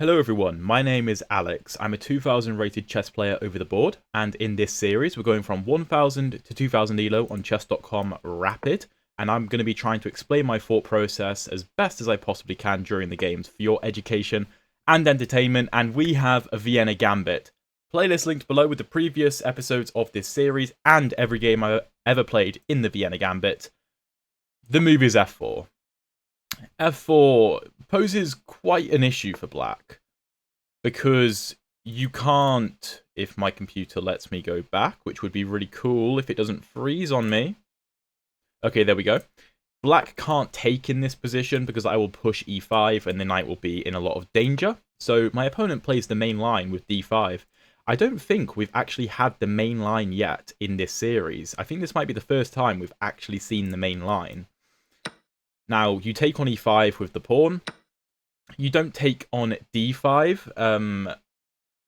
Hello everyone, my name is Alex. I'm a 2000 rated chess player over the board, and in this series we're going from 1000 to 2000 elo on chess.com rapid, and I'm going to be trying to explain my thought process as best as I possibly can during the games for your education and entertainment. And we have a Vienna Gambit. Playlist linked below with the previous episodes of this series and every game I've ever played in the Vienna Gambit. The move is f4. F4 poses quite an issue for black, because you can't, if my computer lets me go back, which would be really cool if it doesn't freeze on me. Okay, there we go. Black can't take in this position because I will push e5 and the knight will be in a lot of danger. So my opponent plays the main line with d5. I don't think we've actually had the main line yet in this series. I think this might be the first time we've actually seen the main line. Now, you take on e5 with the pawn. You don't take on d5.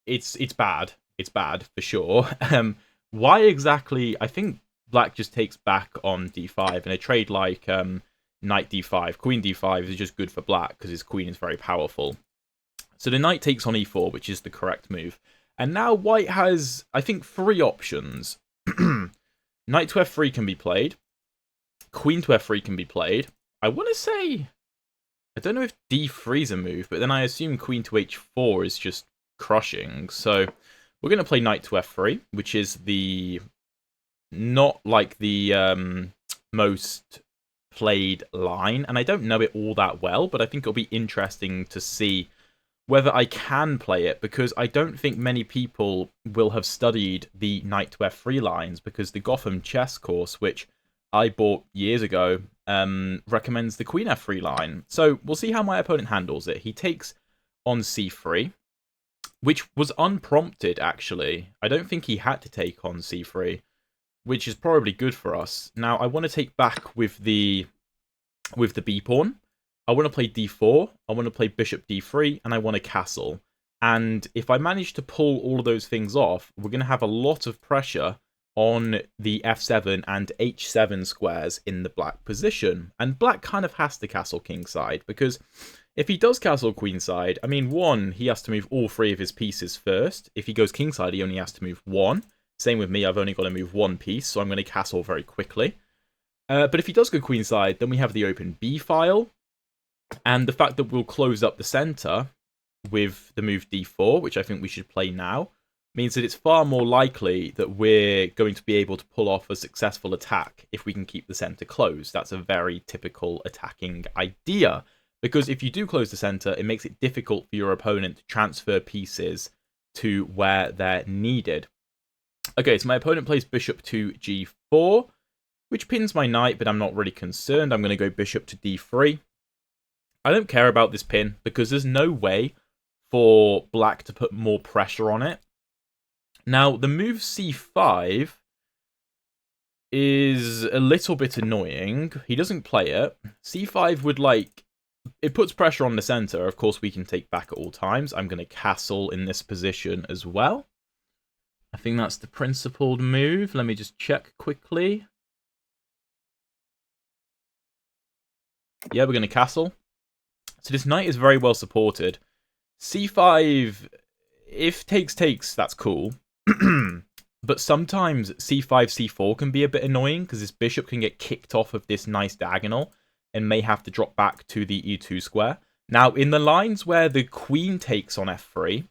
It's bad. It's bad for sure. Why exactly? I think black just takes back on d5, and a trade like knight d5, queen d5 is just good for black because his queen is very powerful. So the knight takes on e4, which is the correct move. And now white has, I think, three options. Knight to f3 can be played. Queen to f3 can be played. I want to say, I don't know if d3 is a move, but then I assume queen to h4 is just crushing. So we're going to play knight to f3, which is the not like the most played line, and I don't know it all that well, but I think it'll be interesting to see whether I can play it, because I don't think many people will have studied the knight to f3 lines, because the Gotham chess course, which I bought years ago, recommends the queen f3 line. So we'll see how my opponent handles it. He takes on c3, which was unprompted, actually. I don't think he had to take on c3, which is probably good for us. Now, I want to take back with the b pawn. I want to play d4, I want to play bishop d3, and I want to castle. And if I manage to pull all of those things off, we're going to have a lot of pressure on the f7 and h7 squares in the black position. And black kind of has to castle kingside, because if he does castle queenside, I mean, one, he has to move all three of his pieces first. If he goes kingside, he only has to move one. Same with me, I've only got to move one piece, so I'm going to castle very quickly. But if he does go queenside, then we have the open b file, and the fact that we'll close up the center with the move d4, which I think we should play now, means that it's far more likely that we're going to be able to pull off a successful attack if we can keep the center closed. That's a very typical attacking idea, because if you do close the center, it makes it difficult for your opponent to transfer pieces to where they're needed. Okay, so my opponent plays bishop to g4, which pins my knight, but I'm not really concerned. I'm going to go bishop to d3. I don't care about this pin, because there's no way for black to put more pressure on it. Now, the move c5 is a little bit annoying. He doesn't play it. c5 would, it puts pressure on the center. Of course, we can take back at all times. I'm going to castle in this position as well. I think that's the principled move. Let me just check quickly. Yeah, we're going to castle. So this knight is very well supported. c5, if takes, that's cool. But sometimes c5, c4 can be a bit annoying, because this bishop can get kicked off of this nice diagonal and may have to drop back to the e2 square. Now, in the lines where the queen takes on f3,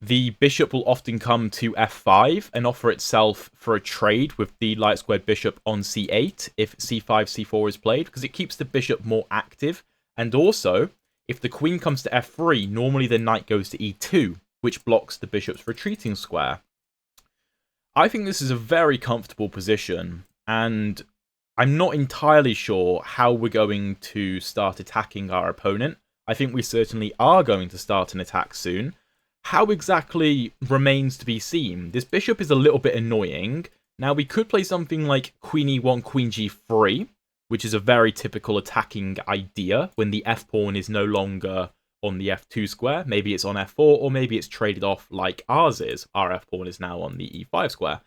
the bishop will often come to f5 and offer itself for a trade with the light squared bishop on c8 if c5, c4 is played, because it keeps the bishop more active. And also, if the queen comes to f3, normally the knight goes to e2, which blocks the bishop's retreating square. I think this is a very comfortable position, and I'm not entirely sure how we're going to start attacking our opponent. I think we certainly are going to start an attack soon. How exactly remains to be seen. This bishop is a little bit annoying. Now, we could play something like queen e1, queen g3, which is a very typical attacking idea when the f-pawn is no longer on the f2 square. Maybe it's on f4, or maybe it's traded off like ours is. Our f-pawn is now on the e5 square,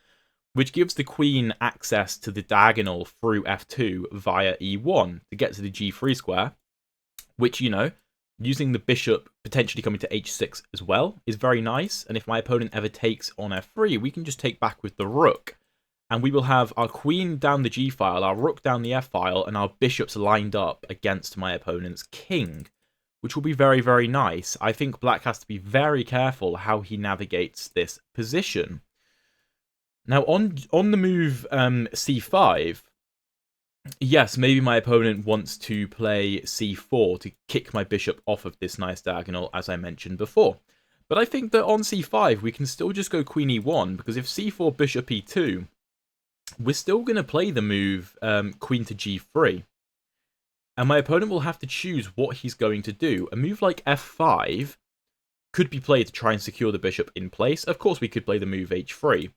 which gives the queen access to the diagonal through f2 via e1 to get to the g3 square, which, you know, using the bishop potentially coming to h6 as well is very nice. And if my opponent ever takes on f3, we can just take back with the rook. And we will have our queen down the g-file, our rook down the f-file, and our bishops lined up against my opponent's king, which will be very, very nice. I think black has to be very careful how he navigates this position. Now, on the move c5, yes, maybe my opponent wants to play c4 to kick my bishop off of this nice diagonal, as I mentioned before. But I think that on c5, we can still just go queen e1, because if c4, bishop e2, we're still going to play the move queen to g3. And my opponent will have to choose what he's going to do. A move like f5 could be played to try and secure the bishop in place. Of course, we could play the move h3.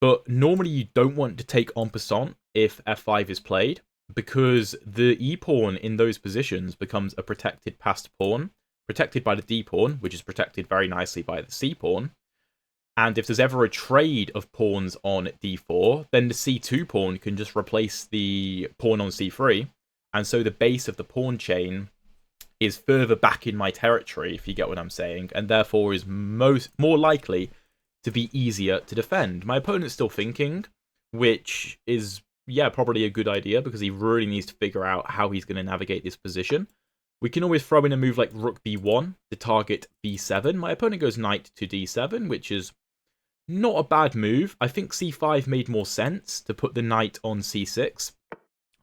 But normally you don't want to take en passant if f5 is played, because the e-pawn in those positions becomes a protected passed pawn, protected by the d-pawn, which is protected very nicely by the c-pawn. And if there's ever a trade of pawns on d4, then the c2 pawn can just replace the pawn on c3, and so the base of the pawn chain is further back in my territory, if you get what I'm saying, and therefore is more likely to be easier to defend. My opponent's still thinking, which is, yeah, probably a good idea, because he really needs to figure out how he's going to navigate this position. We can always throw in a move like rook b1 to target b7. My opponent goes knight to d7, which is not a bad move. I think c5 made more sense to put the knight on c6.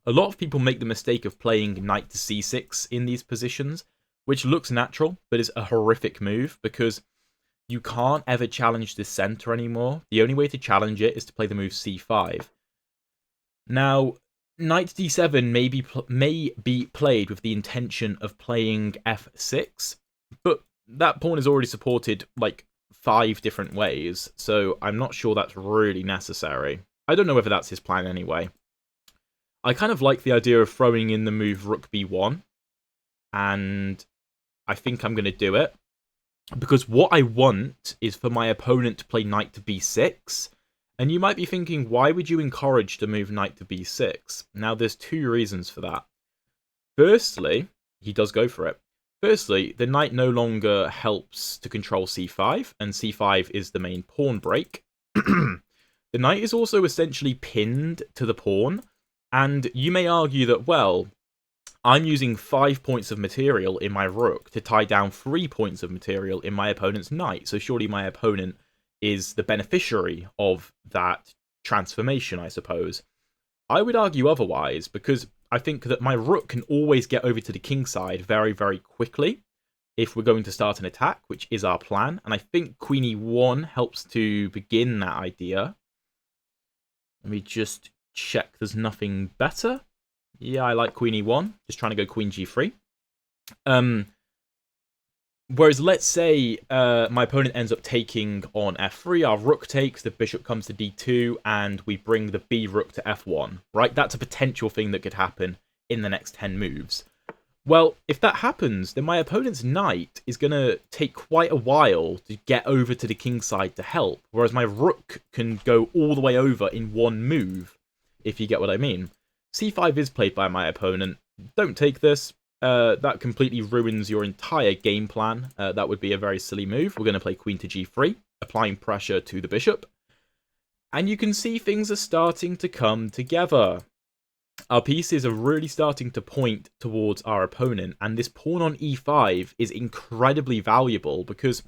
A lot of people make the mistake of playing knight to c6 in these positions, which looks natural, but is a horrific move, because you can't ever challenge this center anymore. The only way to challenge it is to play the move c5. Now, knight d7 may be played with the intention of playing f6, but that pawn is already supported like 5 different ways, so I'm not sure that's really necessary. I don't know whether that's his plan anyway. I kind of like the idea of throwing in the move rook b1, and I think I'm going to do it, because what I want is for my opponent to play knight to b6, and you might be thinking, why would you encourage the move knight to b6? Now, there's 2 reasons for that. Firstly, he does go for it. Firstly, the knight no longer helps to control c5, and c5 is the main pawn break. The knight is also essentially pinned to the pawn, and you may argue that, well, I'm using 5 points of material in my rook to tie down 3 points of material in my opponent's knight, so surely my opponent is the beneficiary of that transformation, I suppose. I would argue otherwise, because I think that my rook can always get over to the king side very, very quickly if we're going to start an attack, which is our plan, and I think queen e1 helps to begin that idea. Let me just check there's nothing better. Yeah, I like queen e1, just trying to go queen g3. Whereas, let's say my opponent ends up taking on f3, our rook takes, the bishop comes to d2, and we bring the b rook to f1, right? That's a potential thing that could happen in the next 10 moves. Well, if that happens, then my opponent's knight is going to take quite a while to get over to the king side to help, whereas my rook can go all the way over in one move, if you get what I mean. c5 is played by my opponent. Don't take this. That completely ruins your entire game plan. That would be a very silly move. We're going to play queen to g3, applying pressure to the bishop. And you can see things are starting to come together. Our pieces are really starting to point towards our opponent, and this pawn on e5 is incredibly valuable, because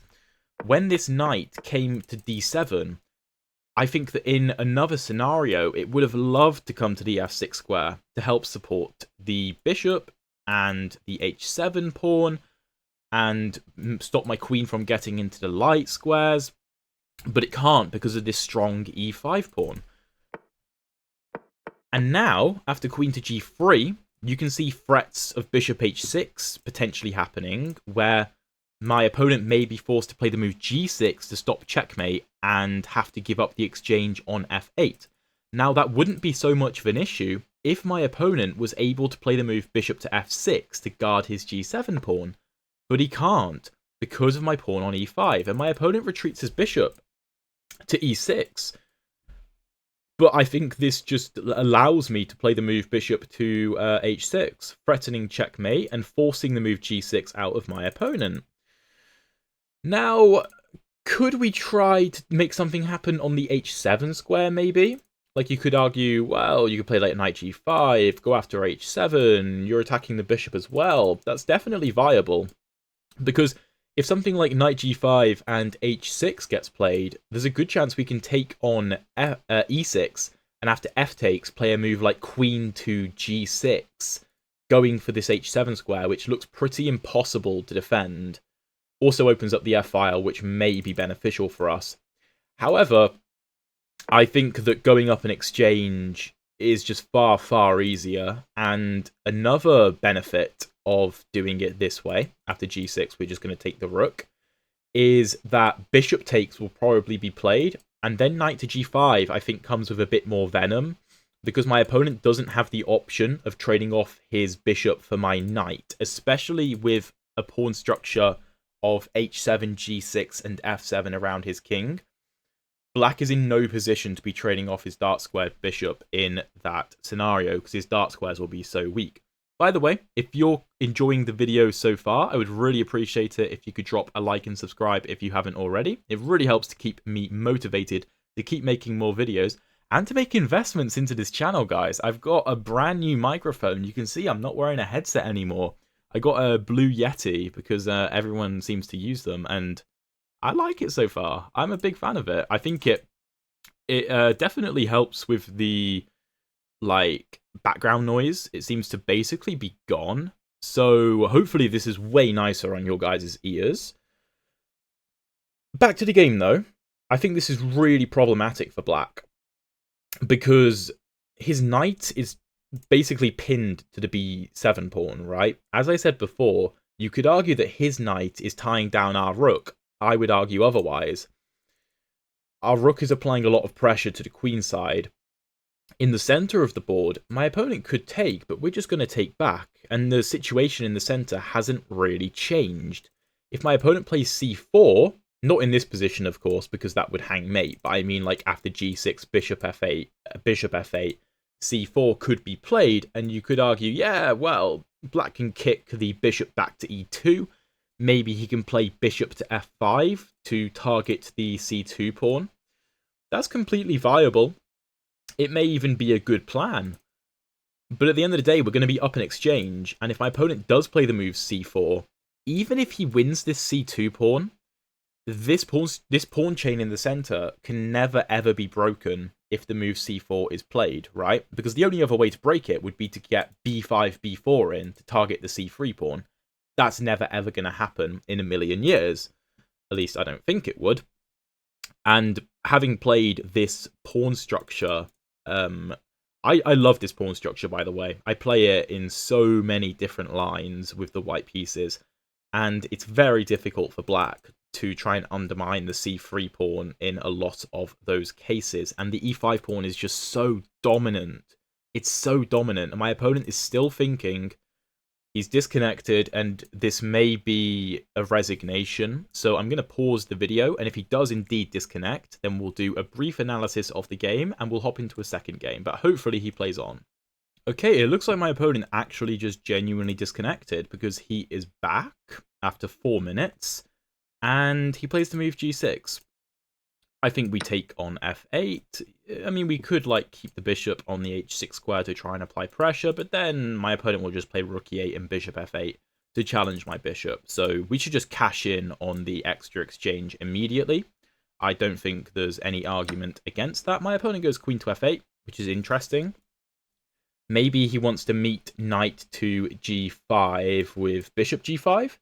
when this knight came to d7, I think that in another scenario, it would have loved to come to the f6 square to help support the bishop and the h7 pawn, and stop my queen from getting into the light squares, but it can't because of this strong e5 pawn. And now, after queen to g3, you can see threats of bishop h6 potentially happening, where my opponent may be forced to play the move g6 to stop checkmate and have to give up the exchange on f8. Now, that wouldn't be so much of an issue if my opponent was able to play the move bishop to f6 to guard his g7 pawn, but he can't because of my pawn on e5, and my opponent retreats his bishop to e6. But I think this just allows me to play the move bishop to h6, threatening checkmate and forcing the move g6 out of my opponent. Now, could we try to make something happen on the h7 square, maybe? Like, you could argue, well, you could play like knight g5, go after h7, you're attacking the bishop as well. That's definitely viable. Because if something like knight g5 and h6 gets played, there's a good chance we can take on e6, and after f takes, play a move like queen to g6, going for this h7 square, which looks pretty impossible to defend. Also opens up the f-file, which may be beneficial for us. However, I think that going up an exchange is just far, far easier, and another benefit of doing it this way, after g6 we're just going to take the rook, is that bishop takes will probably be played, and then knight to g5 I think comes with a bit more venom, because my opponent doesn't have the option of trading off his bishop for my knight, especially with a pawn structure of h7, g6, and f7 around his king. Black is in no position to be trading off his dark squared bishop in that scenario, because his dark squares will be so weak. By the way, if you're enjoying the video so far, I would really appreciate it if you could drop a like and subscribe if you haven't already. It really helps to keep me motivated to keep making more videos and to make investments into this channel, guys. I've got a brand new microphone. You can see I'm not wearing a headset anymore. I got a Blue Yeti because everyone seems to use them, and I like it so far. I'm a big fan of it. I think it definitely helps with the background noise. It seems to basically be gone. So hopefully this is way nicer on your guys' ears. Back to the game though. I think this is really problematic for black, because his knight is basically pinned to the b7 pawn, right? As I said before, you could argue that his knight is tying down our rook. I would argue otherwise. Our rook is applying a lot of pressure to the queen side. In the center of the board, my opponent could take, but we're just going to take back, and the situation in the center hasn't really changed. If my opponent plays c4, not in this position, of course, because that would hang mate, but I mean like after g6, bishop f8, c4 could be played, and you could argue, yeah, well, black can kick the bishop back to e2. Maybe he can play bishop to f5 to target the c2 pawn. That's completely viable. It may even be a good plan. But at the end of the day, we're going to be up an exchange, and if my opponent does play the move c4, even if he wins this c2 pawn, this pawn chain in the center can never ever be broken if the move c4 is played, right? Because the only other way to break it would be to get b5, b4 in to target the c3 pawn. That's never ever going to happen in a million years. At least I don't think it would. And having played this pawn structure, I love this pawn structure, by the way. I play it in so many different lines with the white pieces, and it's very difficult for black to try and undermine the c3 pawn in a lot of those cases. And the e5 pawn is just so dominant. It's so dominant, and my opponent is still thinking he's disconnected, and this may be a resignation. So I'm going to pause the video, and if he does indeed disconnect, then we'll do a brief analysis of the game, and we'll hop into a second game. But hopefully he plays on. Okay, it looks like my opponent actually just genuinely disconnected, because he is back after 4 minutes, and he plays the move g6. I think we take on f8. I mean, we could keep the bishop on the h6 square to try and apply pressure, but then my opponent will just play rook e8 and bishop f8 to challenge my bishop. So we should just cash in on the extra exchange immediately. I don't think there's any argument against that. My opponent goes queen to f8, which is interesting. Maybe he wants to meet knight to g5 with bishop g5.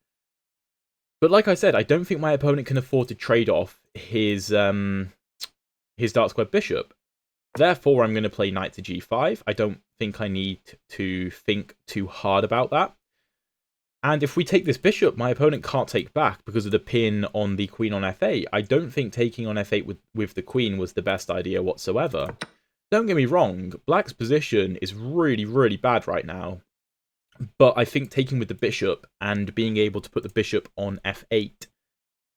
But like I said, I don't think my opponent can afford to trade off his dark squared bishop. Therefore, I'm going to play knight to g5. I don't think I need to think too hard about that. And if we take this bishop, my opponent can't take back because of the pin on the queen on f8. I don't think taking on f8 with the queen was the best idea whatsoever. Don't get me wrong, black's position is really, really bad right now. But I think taking with the bishop and being able to put the bishop on f8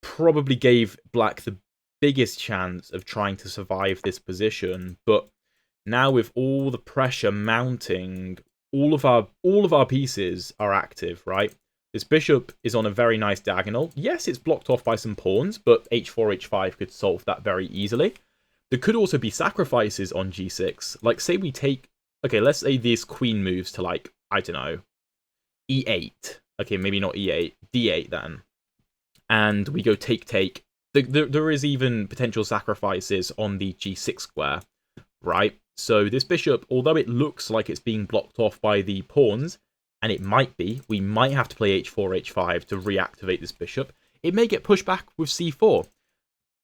probably gave black the biggest chance of trying to survive this position. But Now with all the pressure mounting, all of our pieces are active, right? This bishop is on a very nice diagonal. Yes, it's blocked off by some pawns, but h4, h5 could solve that very easily. There could also be sacrifices on g6. Like, say we take... Okay, let's say this queen moves to, like, I don't know, e8. Okay, maybe not e8, d8 then. And we go take. There is even potential sacrifices on the g6 square, right? So this bishop, although it looks like it's being blocked off by the pawns, and it might be, we might have to play h4, h5 to reactivate this bishop. It may get pushed back with c4.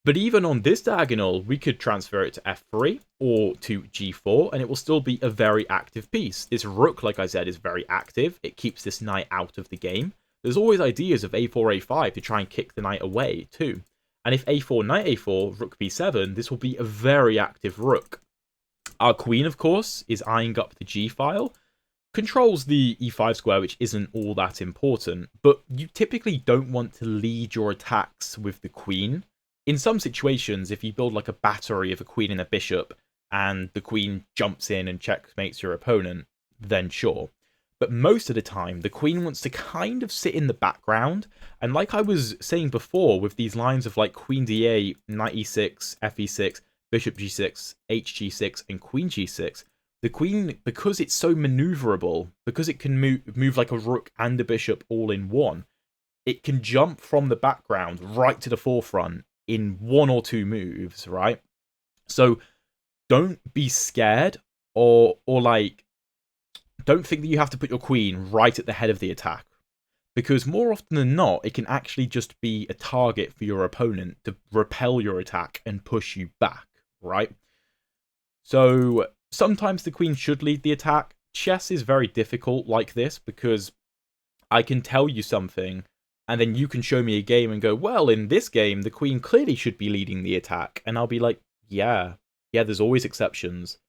But even on this diagonal, we could transfer it to f3 or to g4, and it will still be a very active piece. This rook, like I said, is very active. It keeps this knight out of the game. There's always ideas of a4, a5 to try and kick the knight away, too. And if a4, knight a4, rook b7, this will be a very active rook. Our queen, of course, is eyeing up the g-file. Controls the e5 square, which isn't all that important. But you typically don't want to lead your attacks with the queen. In some situations, if you build like a battery of a queen and a bishop, and the queen jumps in and checkmates your opponent, then sure. But most of the time, the queen wants to kind of sit in the background, and like I was saying before, with these lines of like queen d8, knight e6, fe6, bishop g6, hg6, and queen g6, the queen, because it's so maneuverable, because it can move like a rook and a bishop all in one, it can jump from the background right to the forefront in 1 or 2 moves, right? So don't be scared or like don't think that you have to put your queen right at the head of the attack, because more often than not it can actually just be a target for your opponent to repel your attack and push you back, right? So sometimes the queen should lead the attack. Chess is very difficult like this because I can tell you something and then you can show me a game and go, well, in this game, the queen clearly should be leading the attack. And I'll be like, yeah, there's always exceptions.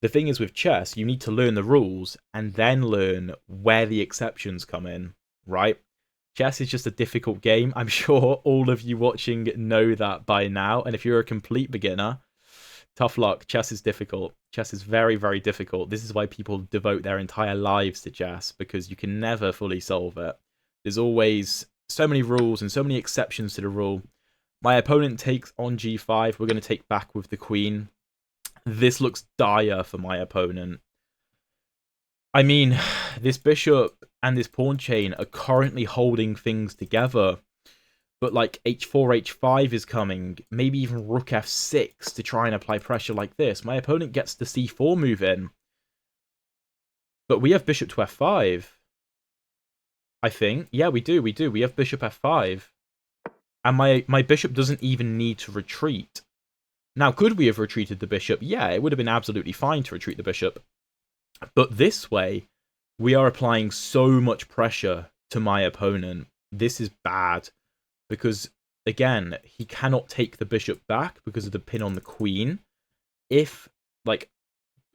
The thing is with chess, you need to learn the rules and then learn where the exceptions come in, right? Chess is just a difficult game. I'm sure all of you watching know that by now. And if you're a complete beginner, tough luck. Chess is difficult. Chess is very, very difficult. This is why people devote their entire lives to chess, because you can never fully solve it. There's always so many rules and so many exceptions to the rule. My opponent takes on g5. We're going to take back with the queen. This looks dire for my opponent. I mean, this bishop and this pawn chain are currently holding things together. But like h4, h5 is coming. Maybe even rook f6 to try and apply pressure like this. My opponent gets the c4 move in. But we have bishop to f5. I think. Yeah, we do. We have bishop f5. And my bishop doesn't even need to retreat. Now, could we have retreated the bishop? Yeah, it would have been absolutely fine to retreat the bishop. But this way, we are applying so much pressure to my opponent. This is bad. Because, again, he cannot take the bishop back because of the pin on the queen. If, like,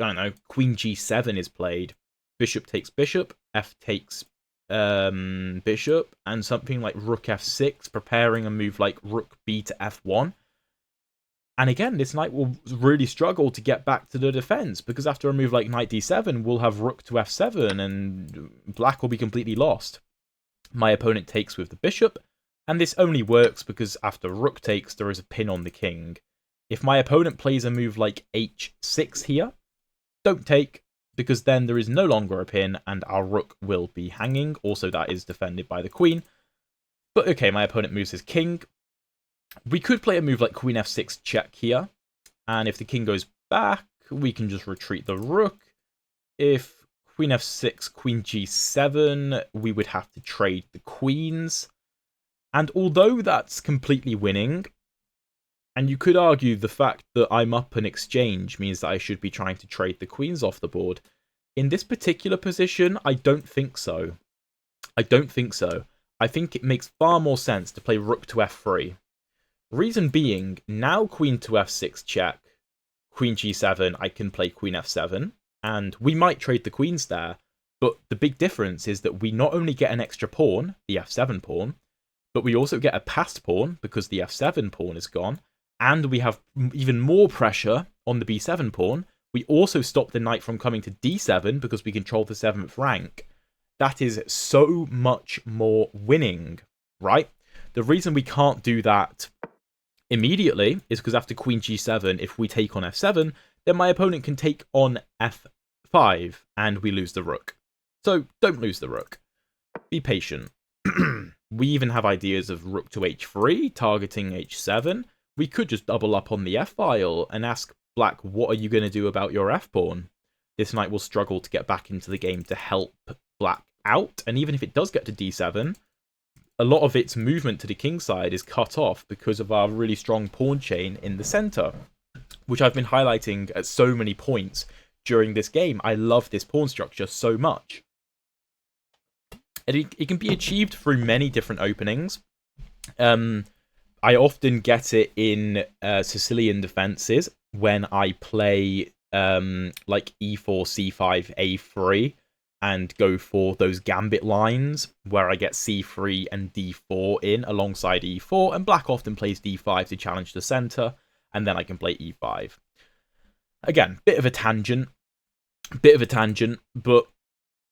I don't know, queen g7 is played, bishop takes bishop, f takes bishop, and something like rook f6, preparing a move like rook b to f1. And again, this knight will really struggle to get back to the defense, because after a move like knight d7, we'll have rook to f7, and black will be completely lost. My opponent takes with the bishop, and this only works because after rook takes, there is a pin on the king. If my opponent plays a move like h6 here, don't take, because then there is no longer a pin, and our rook will be hanging. Also, that is defended by the queen. But okay, my opponent moves his king. We could play a move like queen f6 check here, and if the king goes back, we can just retreat the rook. If queen f6, queen g7, we would have to trade the queens. And although that's completely winning, and you could argue the fact that I'm up an exchange means that I should be trying to trade the queens off the board, in this particular position, I don't think so. I don't think so. I think it makes far more sense to play rook to f3. Reason being, now queen to f6 check, queen g7, I can play queen f7, and we might trade the queens there, but the big difference is that we not only get an extra pawn, the f7 pawn, but we also get a passed pawn because the f7 pawn is gone, and we have even more pressure on the b7 pawn, We also stop the knight from coming to d7 because we control the 7th rank. That is so much more winning, right? The reason we can't do that immediately is because after queen g7, if we take on f7, then my opponent can take on f5 and we lose the rook. So don't lose the rook. Be patient. We even have ideas of rook to h3, targeting h7. We could just double up on the f-file and ask black, what are you going to do about your f-pawn? This knight will struggle to get back into the game to help black out, and even if it does get to d7, a lot of its movement to the king side is cut off because of our really strong pawn chain in the center, which I've been highlighting at so many points during this game. I love this pawn structure so much. And it can be achieved through many different openings. I often get it in Sicilian defenses when I play like e4, c5, a3, and go for those gambit lines where I get c3 and d4 in alongside e4, and black often plays d5 to challenge the center, and then I can play e5. Again, bit of a tangent, but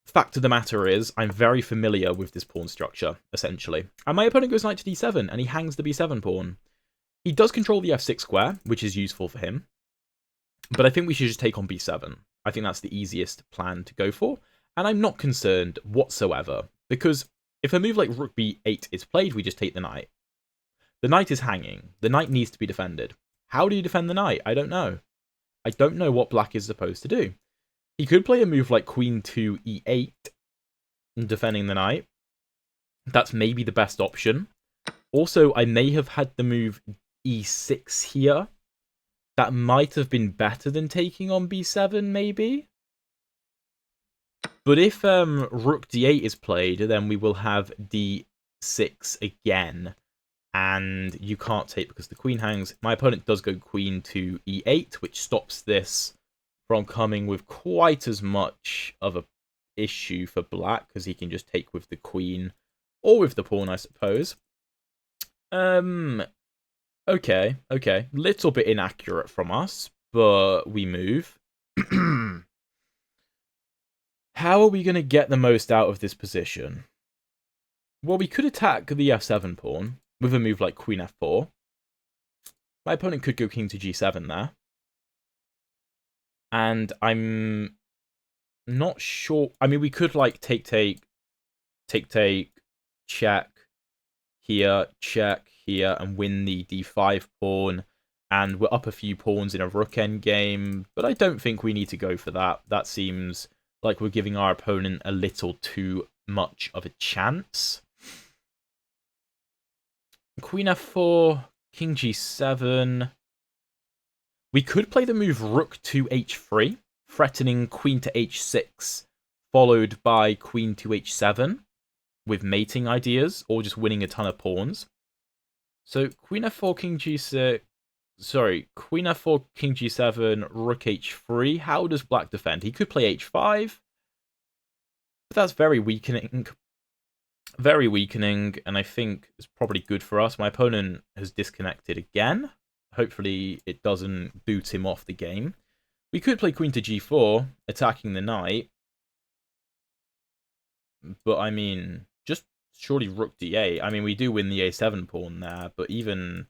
fact of the matter is, I'm very familiar with this pawn structure, essentially. And my opponent goes knight to d7, and he hangs the b7 pawn. He does control the f6 square, which is useful for him. But I think we should just take on b7. I think that's the easiest plan to go for. And I'm not concerned whatsoever, because if a move like rook b8 is played, we just take the knight. The knight is hanging. The knight needs to be defended. How do you defend the knight? I don't know. I don't know what black is supposed to do. He could play a move like queen to e8, defending the knight. That's maybe the best option. Also, I may have had the move e6 here. That might have been better than taking on b7, maybe. But if rook d8 is played, then we will have d6 again. And you can't take because the queen hangs. My opponent does go queen to e8, which stops this from coming with quite as much of a issue for black, because he can just take with the queen or with the pawn, I suppose. Okay. Little bit inaccurate from us, but we move. How are we going to get the most out of this position? Well, we could attack the f7 pawn with a move like queen f4. My opponent could go king to g7 there. And I'm not sure. I mean, we could like take, check here, and win the d5 pawn. And we're up a few pawns in a rook endgame. But I don't think we need to go for that. That seems like we're giving our opponent a little too much of a chance. Queen f4, king g7. We could play the move rook to h3, threatening queen to h6, followed by queen to h7, with mating ideas, or just winning a ton of pawns. So queen f4, king g6... Sorry, queen f4, king g7, rook h3. How does black defend? He could play h5, but that's very weakening. Very weakening, and I think it's probably good for us. My opponent has disconnected again. Hopefully it doesn't boot him off the game. We could play queen to g4, attacking the knight. But, I mean, just surely rook d8. I mean, we do win the a7 pawn there, but even...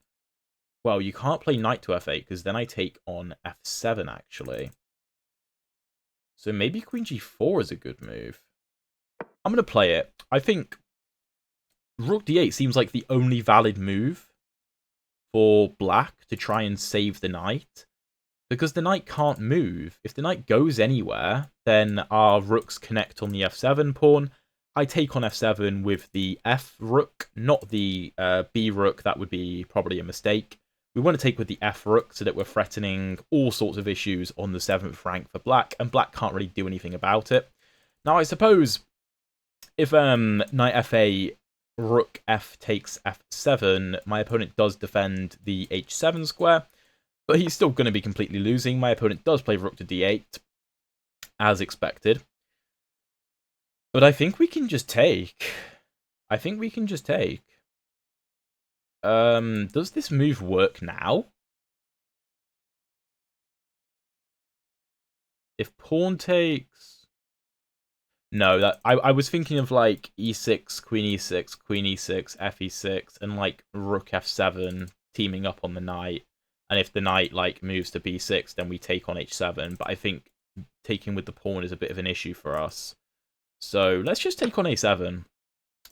Well, you can't play knight to f8, because then I take on f7, actually. So maybe queen g4 is a good move. I'm going to play it. I think rook d8 seems like the only valid move for black to try and save the knight, because the knight can't move. If the knight goes anywhere, then our rooks connect on the f7 pawn. I take on f7 with the f rook, not the b rook. That would be probably a mistake. We want to take with the f rook so that we're threatening all sorts of issues on the 7th rank for black, and black can't really do anything about it. Now, I suppose if knight fa, rook f takes f7, my opponent does defend the h7 square, but he's still going to be completely losing. My opponent does play rook to d8, as expected. But I think we can just take. Does this move work now? If pawn takes... No, that I was thinking of like e6, queen e6, queen e6, fe6, and like rook f7 teaming up on the knight. And if the knight like moves to b6, then we take on h7. But I think taking with the pawn is a bit of an issue for us. So let's just take on a7.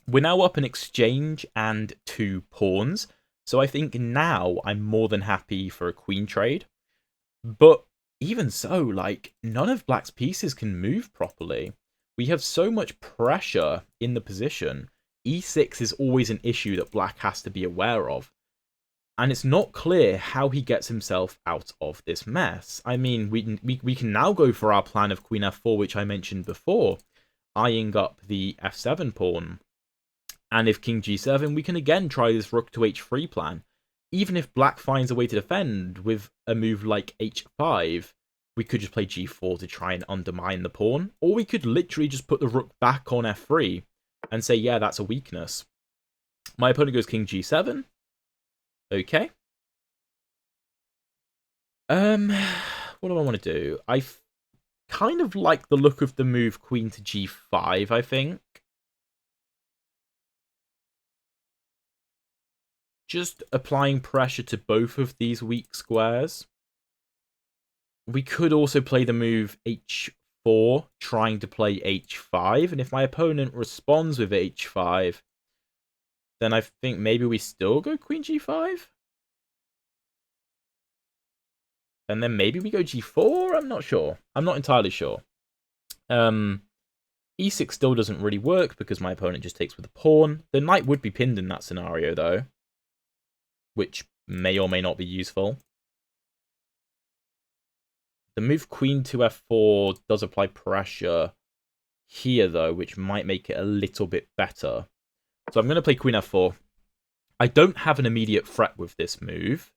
We're now up an exchange and 2 pawns. So I think now I'm more than happy for a queen trade. But even so, like, none of black's pieces can move properly. We have so much pressure in the position. e6 is always an issue that black has to be aware of. And it's not clear how he gets himself out of this mess. I mean, we can now go for our plan of queen f4, which I mentioned before, eyeing up the f7 pawn. And if king g7, we can again try this rook to h3 plan. Even if black finds a way to defend with a move like h5, we could just play g4 to try and undermine the pawn. Or we could literally just put the rook back on f3 and say, yeah, that's a weakness. My opponent goes king g7. Okay. What do I want to do? I kind of like the look of the move queen to g5, I think. Just applying pressure to both of these weak squares. We could also play the move h4, trying to play h5. And if my opponent responds with h5, then I think maybe we still go queen g5. And then maybe we go g4? I'm not sure. I'm not entirely sure. e6 still doesn't really work because my opponent just takes with the pawn. The knight would be pinned in that scenario, though, which may or may not be useful. The move queen to f4 does apply pressure here, though, which might make it a little bit better. So I'm going to play queen f4. I don't have an immediate threat with this move.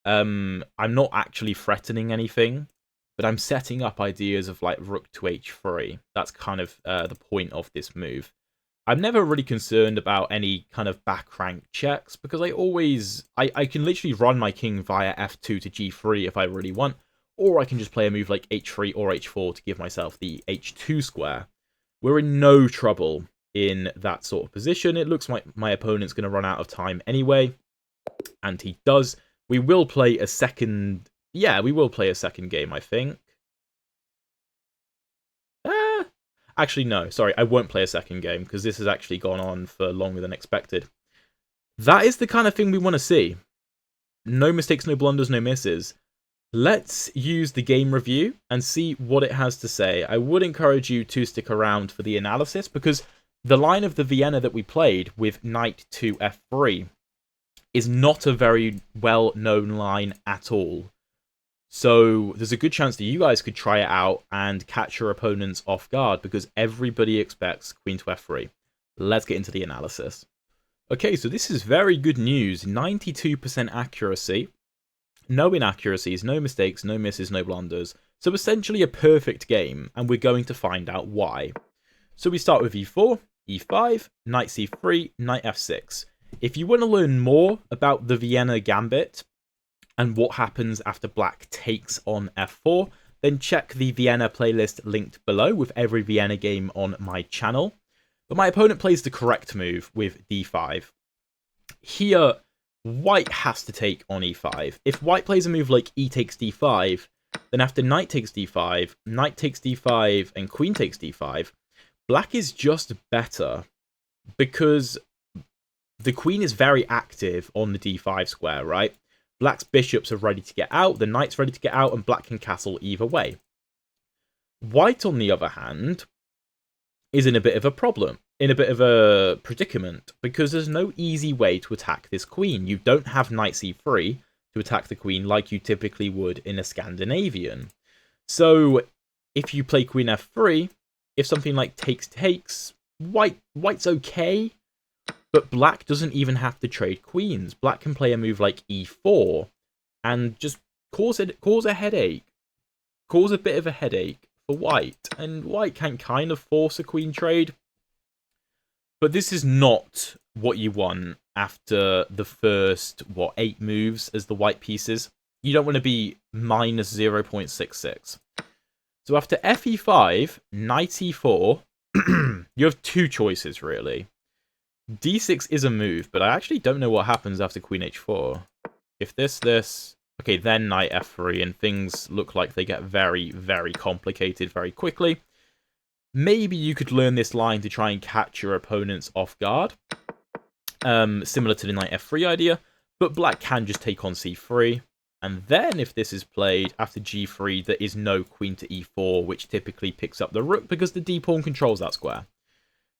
I'm not actually threatening anything, but I'm setting up ideas of like rook to h3. That's kind of the point of this move. I'm never really concerned about any kind of back rank checks because I can literally run my king via f2 to g3 if I really want, or I can just play a move like h3 or h4 to give myself the h2 square. We're in no trouble in that sort of position. It looks like my opponent's going to run out of time anyway, and he does. We will play a second... Yeah, we will play a second game, I think. Actually, no. Sorry, I won't play a second game because this has actually gone on for longer than expected. That is the kind of thing we want to see. No mistakes, no blunders, no misses. Let's use the game review and see what it has to say. I would encourage you to stick around for the analysis because the line of the Vienna that we played with knight to f3 is not a very well-known line at all. So there's a good chance that you guys could try it out and catch your opponents off guard because everybody expects queen to f3. Let's get into the analysis. Okay, so this is very good news. 92% accuracy. No inaccuracies, no mistakes, no misses, no blunders. So essentially a perfect game, and we're going to find out why. So we start with e4, e5, knight c3, knight f6. If you want to learn more about the Vienna Gambit and what happens after black takes on f4, then check the Vienna playlist linked below with every Vienna game on my channel. But my opponent plays the correct move with d5. Here, white has to take on e5. If white plays a move like e takes d5, then after knight takes d5, knight takes d5, and queen takes d5, black is just better because the queen is very active on the d5 square, right? Black's bishops are ready to get out, the knight's ready to get out, and black can castle either way. White, on the other hand, is in a bit of a problem, in a bit of a predicament, because there's no easy way to attack this queen. You don't have knight c3 to attack the queen like you typically would in a Scandinavian. So if you play queen f3, if something like takes, white's okay, but black doesn't even have to trade queens. Black can play a move like e4 and just cause a headache, cause a bit of a headache for white, and white can kind of force a queen trade. But this is not what you want after the first, 8 moves as the white pieces. You don't want to be minus 0.66. So after fe5, knight e4, you have two choices, really. d6 is a move, but I actually don't know what happens after queen h4. If this... Okay, then knight f3, and things look like they get very, very complicated very quickly. Maybe you could learn this line to try and catch your opponents off guard. Similar to the knight f3 idea, but black can just take on c3. And then if this is played after g3, there is no queen to e4, which typically picks up the rook because the d-pawn controls that square.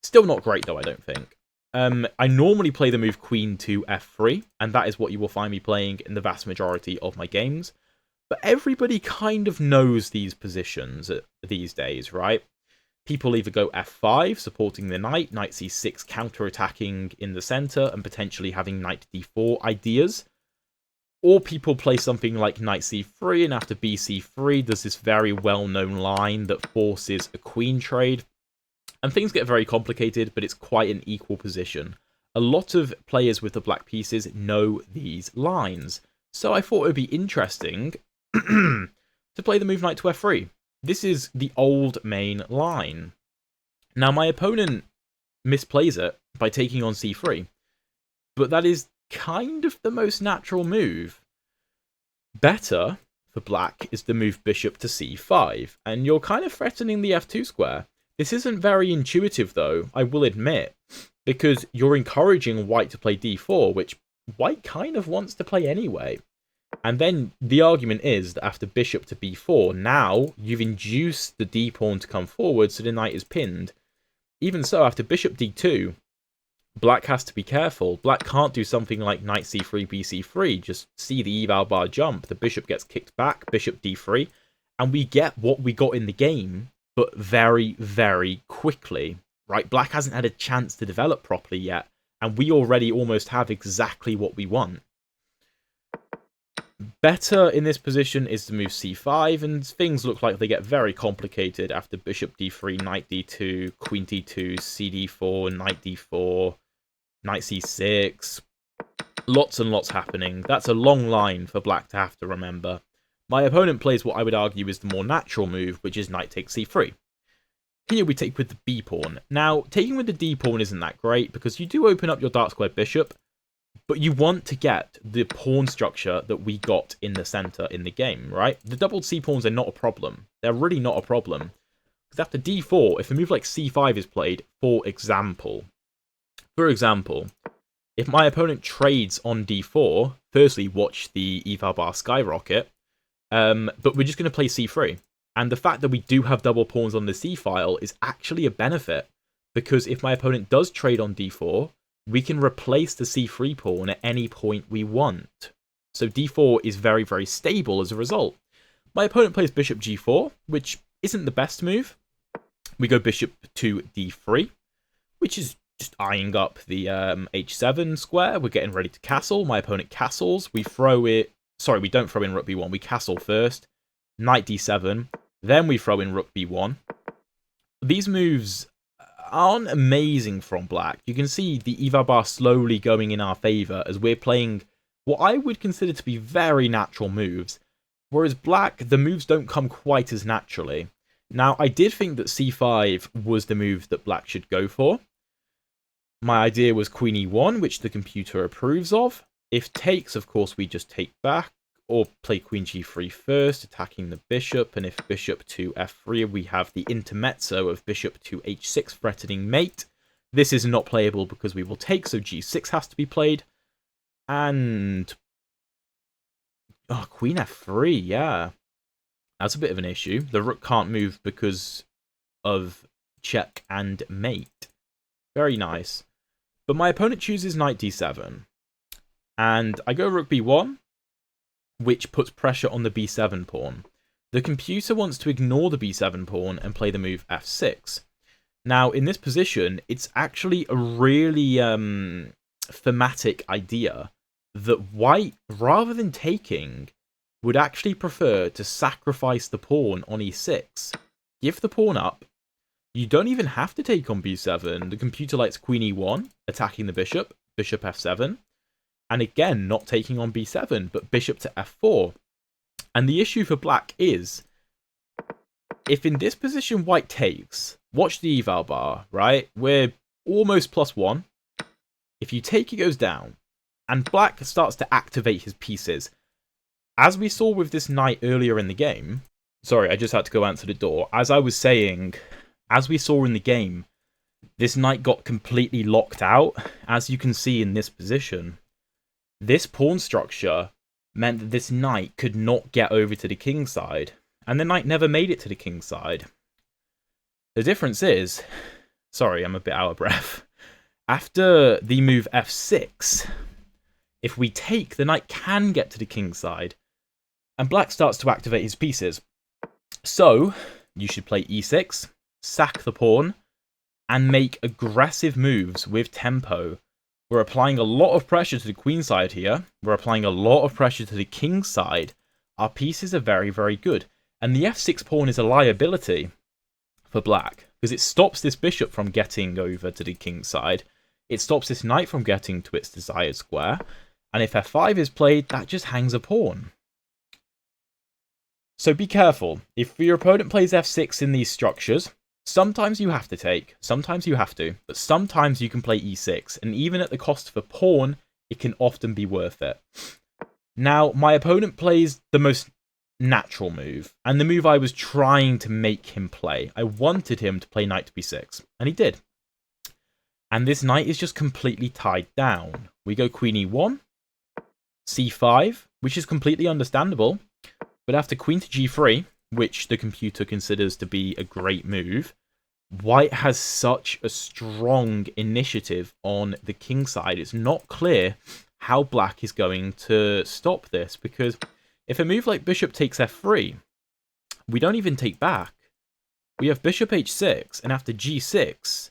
Still not great though, I don't think. I normally play the move queen to f3, and that is what you will find me playing in the vast majority of my games. But everybody kind of knows these positions these days, right? People either go f5, supporting the knight, knight c6, counter-attacking in the center, and potentially having knight d4 ideas. Or people play something like knight c3, and after bc3, there's this very well-known line that forces a queen trade. And things get very complicated, but it's quite an equal position. A lot of players with the black pieces know these lines. So I thought it would be interesting to play the move knight to f3. This is the old main line. Now, my opponent misplays it by taking on c3, but that is kind of the most natural move. Better for black is the move bishop to c5, and you're kind of threatening the f2 square. This isn't very intuitive, though, I will admit, because you're encouraging white to play d4, which white kind of wants to play anyway. And then the argument is that after bishop to b4, now you've induced the d-pawn to come forward, so the knight is pinned. Even so, after bishop d2, black has to be careful. Black can't do something like knight c3, bc3, just see the eval bar jump. The bishop gets kicked back, bishop d3, and we get what we got in the game, but very, very quickly. Right? Black hasn't had a chance to develop properly yet, and we already almost have exactly what we want. Better in this position is to move c5, and things look like they get very complicated after bishop d3, knight d2, queen d2, cd4, knight d4, knight c6. Lots and lots happening. That's a long line for black to have to remember. My opponent plays what I would argue is the more natural move, which is knight takes c3. Here we take with the b-pawn. Now, taking with the d-pawn isn't that great, because you do open up your dark square bishop, but you want to get the pawn structure that we got in the center in the game, right? The doubled c-pawns are not a problem. They're really not a problem. Because after d4, if a move like c5 is played, for example, if my opponent trades on d4, firstly, watch the eval bar skyrocket, but we're just going to play c3. And the fact that we do have double pawns on the c-file is actually a benefit, because if my opponent does trade on d4, we can replace the c3 pawn at any point we want. So d4 is very, very stable as a result. My opponent plays bishop g4, which isn't the best move. We go bishop to d3, which is just eyeing up the h7 square. We're getting ready to castle. My opponent castles. We throw it... Sorry, we don't throw in rook b1. We castle first. Knight d7. Then we throw in rook b1. These moves aren't amazing from black. You can see the eval bar slowly going in our favour as we're playing what I would consider to be very natural moves, whereas black, the moves don't come quite as naturally. Now, I did think that c5 was the move that black should go for. My idea was queen e1, which the computer approves of. If takes, of course, we just take back, or play queen g3 first, attacking the bishop, and if bishop to f3, we have the intermezzo of bishop to h6 threatening mate. This is not playable because we will take, so g6 has to be played. And... oh, queen f3, yeah. That's a bit of an issue. The rook can't move because of check and mate. Very nice. But my opponent chooses knight d7. And I go rook b1, which puts pressure on the b7 pawn. The computer wants to ignore the b7 pawn and play the move f6. Now, in this position, it's actually a really thematic idea that white, rather than taking, would actually prefer to sacrifice the pawn on e6. Give the pawn up. You don't even have to take on b7. The computer likes queen e1, attacking the bishop, bishop f7. And again, not taking on b7, but bishop to f4. And the issue for black is, if in this position white takes, watch the eval bar, right? We're almost +1. If you take, it goes down. And black starts to activate his pieces. As we saw with this knight earlier in the game... Sorry, I just had to go answer the door. As I was saying, as we saw in the game, this knight got completely locked out. As you can see in this position, this pawn structure meant that this knight could not get over to the king side. And the knight never made it to the king side. The difference is... Sorry, I'm a bit out of breath. After the move f6, if we take, the knight can get to the king side, and black starts to activate his pieces. So, you should play e6, sack the pawn, and make aggressive moves with tempo. We're applying a lot of pressure to the queen side here. We're applying a lot of pressure to the king side. Our pieces are very, very good. And the f6 pawn is a liability for black, because it stops this bishop from getting over to the king side. It stops this knight from getting to its desired square. And if f5 is played, that just hangs a pawn. So be careful. If your opponent plays f6 in these structures, sometimes you have to take, sometimes you have to, but sometimes you can play e6. And even at the cost of a pawn, it can often be worth it. Now, my opponent plays the most natural move, and the move I was trying to make him play. I wanted him to play knight to b6, and he did. And this knight is just completely tied down. We go queen e1, c5, which is completely understandable. But after queen to g3, which the computer considers to be a great move, white has such a strong initiative on the king side. It's not clear how black is going to stop this, because if a move like bishop takes f3, we don't even take back. We have bishop h6, and after g6,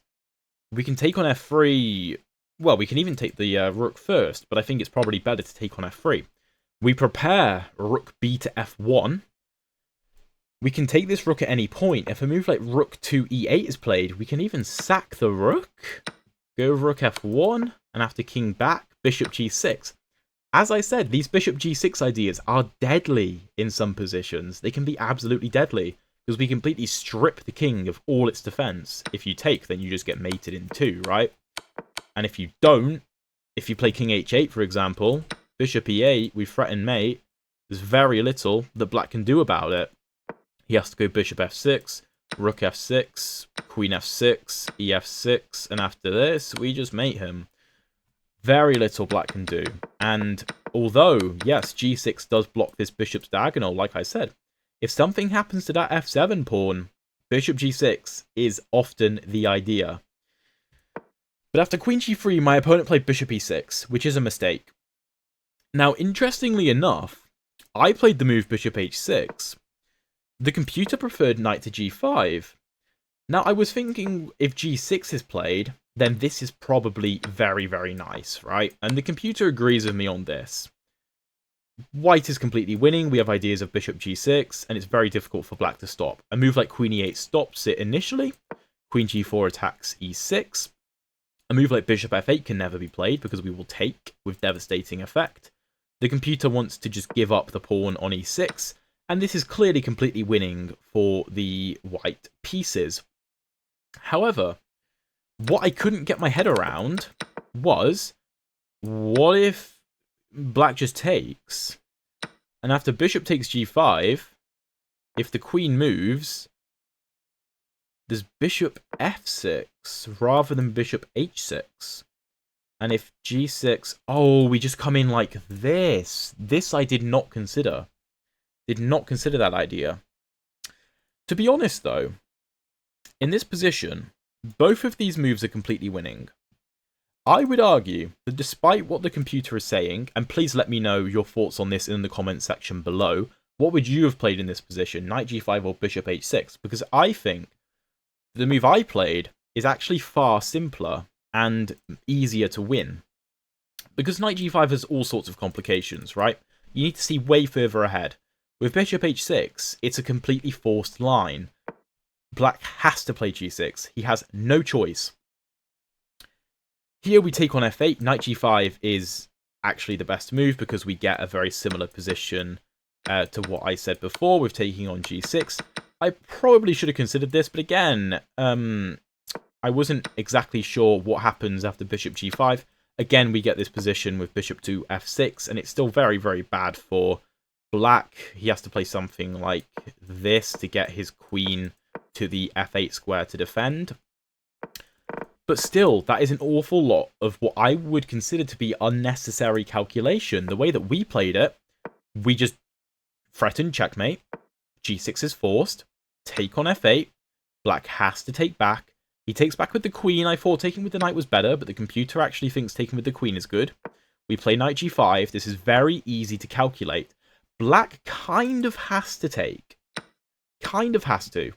we can take on f3. Well, we can even take the rook first, but I think it's probably better to take on f3. We prepare rook b to f1. We can take this rook at any point. If a move like rook to e8 is played, we can even sack the rook, go rook f1, and after king back, bishop g6. As I said, these bishop g6 ideas are deadly in some positions. They can be absolutely deadly, because we completely strip the king of all its defense. If you take, then you just get mated in two, right? And if you don't, if you play king h8, for example, bishop e8, we threaten mate, there's very little that black can do about it. He has to go bishop f6, rook f6, queen f6, ef6, and after this, we just mate him. Very little black can do. And although, yes, g6 does block this bishop's diagonal, like I said, if something happens to that f7 pawn, bishop g6 is often the idea. But after queen g3, my opponent played bishop e6, which is a mistake. Now, interestingly enough, I played the move bishop h6. The computer preferred knight to g5. Now, I was thinking if g6 is played, then this is probably very, very nice, right? And the computer agrees with me on this. White is completely winning. We have ideas of bishop g6, and it's very difficult for black to stop. A move like queen e8 stops it initially. Queen g4 attacks e6. A move like bishop f8 can never be played because we will take with devastating effect. The computer wants to just give up the pawn on e6, and this is clearly completely winning for the white pieces. However, what I couldn't get my head around was, what if black just takes, and after bishop takes g5, if the queen moves, there's bishop f6 rather than bishop h6. And if g6, oh, we just come in like this. This I did not consider. Did not consider that idea. To be honest, though, in this position, both of these moves are completely winning. I would argue that despite what the computer is saying, and please let me know your thoughts on this in the comment section below, what would you have played in this position, knight g5 or bishop h6? Because I think the move I played is actually far simpler and easier to win. Because knight g5 has all sorts of complications, right? You need to see way further ahead. With bishop h6, it's a completely forced line. Black has to play g6. He has no choice. Here we take on f8. Knight g5 is actually the best move because we get a very similar position to what I said before with taking on g6. I probably should have considered this, but again, I wasn't exactly sure what happens after bishop g5. Again, we get this position with bishop to f6, and it's still very, very bad for black. He has to play something like this to get his queen to the f8 square to defend. But still, that is an awful lot of what I would consider to be unnecessary calculation. The way that we played it, we just threaten checkmate, g6 is forced, take on f8, black has to take back. He takes back with the queen. I thought taking with the knight was better, but the computer actually thinks taking with the queen is good. We play knight g5. This is very easy to calculate. Black kind of has to take. Kind of has to.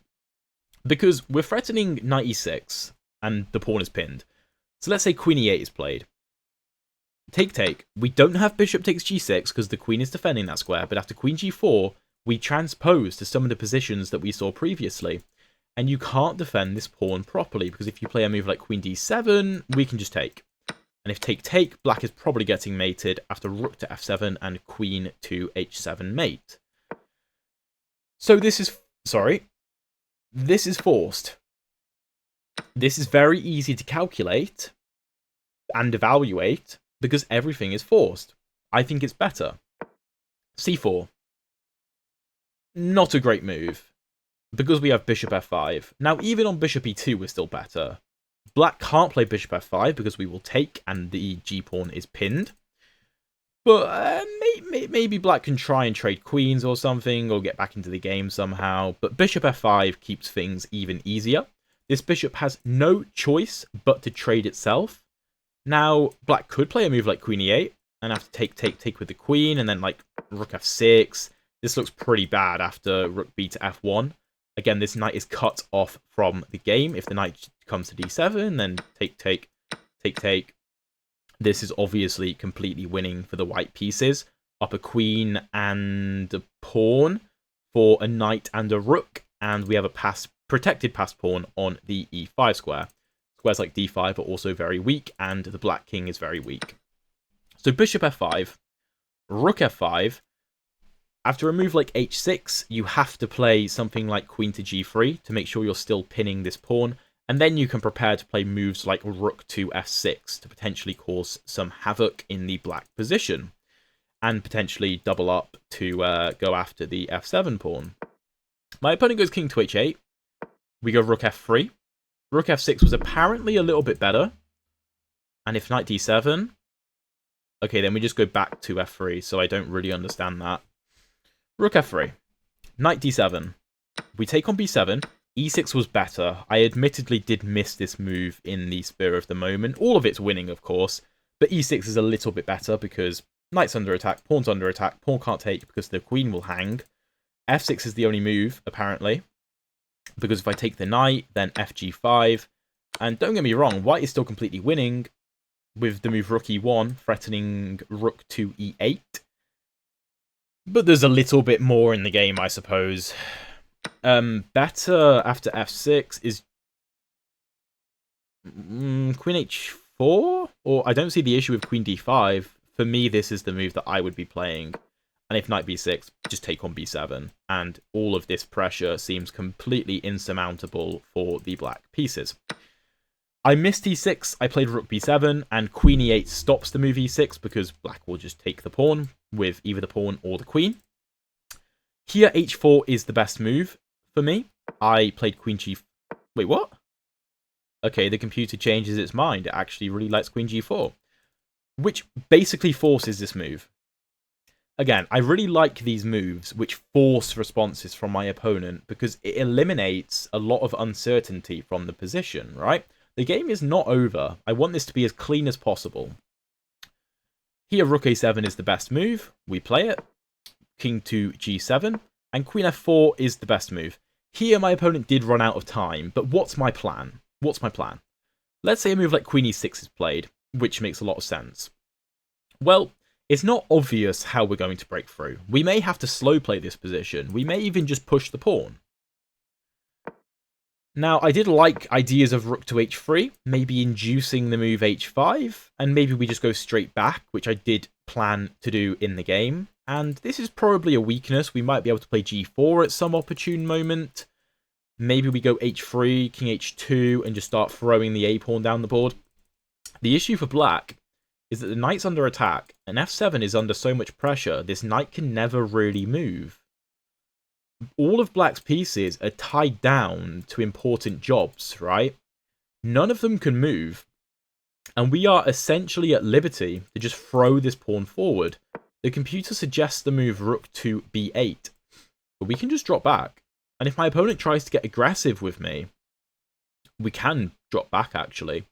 Because we're threatening knight e6, and the pawn is pinned. So let's say queen e8 is played. Take. We don't have bishop takes g6 because the queen is defending that square, but after queen g4, we transpose to some of the positions that we saw previously. And you can't defend this pawn properly, because if you play a move like queen d7, we can just take. And if take, black is probably getting mated after rook to f7 and queen to h7 mate. So this is... sorry. This is forced. This is very easy to calculate and evaluate because everything is forced. I think it's better. c4. Not a great move because we have bishop f5. Now, even on bishop e2, we're still better. Black can't play bishop f5 because we will take and the g-pawn is pinned. But maybe black can try and trade queens or something or get back into the game somehow. But bishop f5 keeps things even easier. This bishop has no choice but to trade itself. Now, black could play a move like queen e8 and have to take with the queen and then like rook f6. This looks pretty bad after rook b to f1. Again, this knight is cut off from the game. If the knight comes to d7, then take. This is obviously completely winning for the white pieces. Up a queen and a pawn for a knight and a rook. And we have a protected passed pawn on the e5 square. Squares like d5 are also very weak, and the black king is very weak. So bishop f5, rook f5. After a move like h6, you have to play something like queen to g3 to make sure you're still pinning this pawn. And then you can prepare to play moves like rook to f6 to potentially cause some havoc in the black position. And potentially double up to go after the f7 pawn. My opponent goes king to h8. We go rook f3. Rook f6 was apparently a little bit better. And if knight d7... okay, then we just go back to f3, so I don't really understand that. Rook f3. Knight d7. We take on b7. e6 was better. I admittedly did miss this move in the spur of the moment. All of it's winning, of course. But e6 is a little bit better because knight's under attack, pawn's under attack, pawn can't take because the queen will hang. f6 is the only move, apparently. Because if I take the knight, then fg5. And don't get me wrong, white is still completely winning with the move rook e1, threatening rook to e8. But there's a little bit more in the game, I suppose. Better after f6 is queen h4? Or I don't see the issue with queen d5. For me, this is the move that I would be playing. And if knight b6, just take on b7. And all of this pressure seems completely insurmountable for the black pieces. I missed e6, I played rook b7, and queen e8 stops the move e6 because black will just take the pawn with either the pawn or the queen. Here, h4 is the best move for me. I played queen g... wait, what? Okay, the computer changes its mind. It actually really likes queen g4. Which basically forces this move. Again, I really like these moves which force responses from my opponent because it eliminates a lot of uncertainty from the position, right? The game is not over. I want this to be as clean as possible. Here, rook a7 is the best move. We play it. King to g7. And queen f4 is the best move. Here, my opponent did run out of time. But what's my plan? What's my plan? Let's say a move like queen e6 is played, which makes a lot of sense. Well, it's not obvious how we're going to break through. We may have to slow play this position. We may even just push the pawn. Now, I did like ideas of rook to h3, maybe inducing the move h5, and maybe we just go straight back, which I did plan to do in the game. and this is probably a weakness. We might be able to play g4 at some opportune moment. Maybe we go h3, king h2, and just start throwing the a-pawn down the board. The issue for black is that the knight's under attack, and f7 is under so much pressure, this knight can never really move. All of black's pieces are tied down to important jobs, right? None of them can move, and we are essentially at liberty to just throw this pawn forward. The computer suggests the move rook to b8, but we can just drop back. And if my opponent tries to get aggressive with me, we can drop back, actually.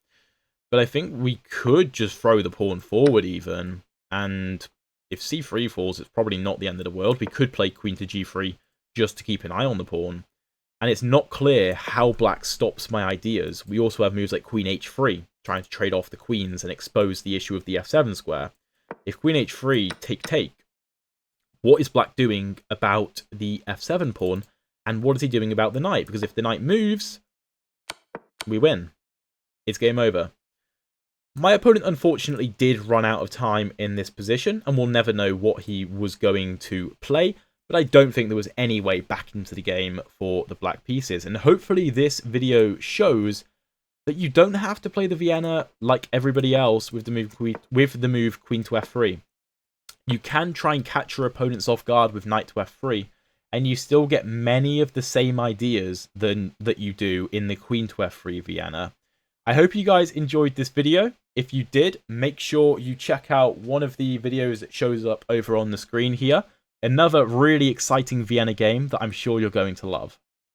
But I think we could just throw the pawn forward even, and if c3 falls, it's probably not the end of the world. We could play queen to g3 just to keep an eye on the pawn. And it's not clear how black stops my ideas. We also have moves like queen h3, trying to trade off the queens and expose the issue of the f7 square. If queen h3, take, what is black doing about the f7 pawn? And what is he doing about the knight? Because if the knight moves, we win. It's game over. My opponent unfortunately did run out of time in this position, and we'll never know what he was going to play, but I don't think there was any way back into the game for the black pieces. And hopefully this video shows that you don't have to play the Vienna like everybody else with the move queen to f3. You can try and catch your opponents off guard with knight to f3, and you still get many of the same ideas that you do in the queen to f3 Vienna. I hope you guys enjoyed this video. If you did, make sure you check out one of the videos that shows up over on the screen here. Another really exciting Vienna game that I'm sure you're going to love.